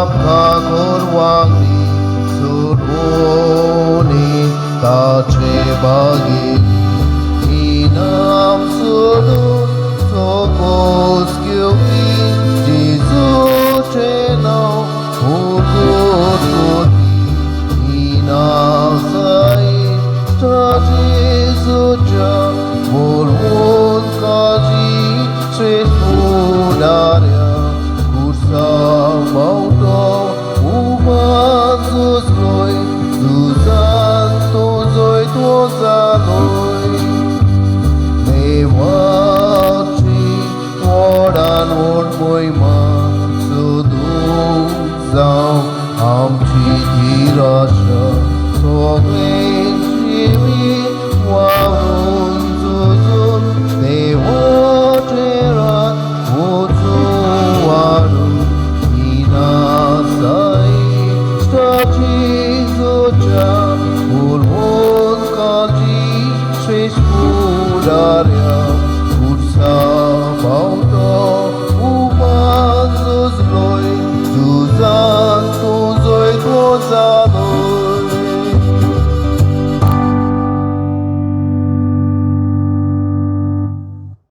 korwangni suruni kachebagi inam sudun sokos kyuki jisu chenau ututuni inasai tajisu ja volvun kaji tresudarya kursa mauto umanzus loi Santo zoi tuozanoi Newachi Oran on moima Sudung zao Amchi dirasha Soglen shimi Wawun zuzun Newacheran Utsuwaru Inasai Stachi Zoja Ulhun Kaji Shresh Buddha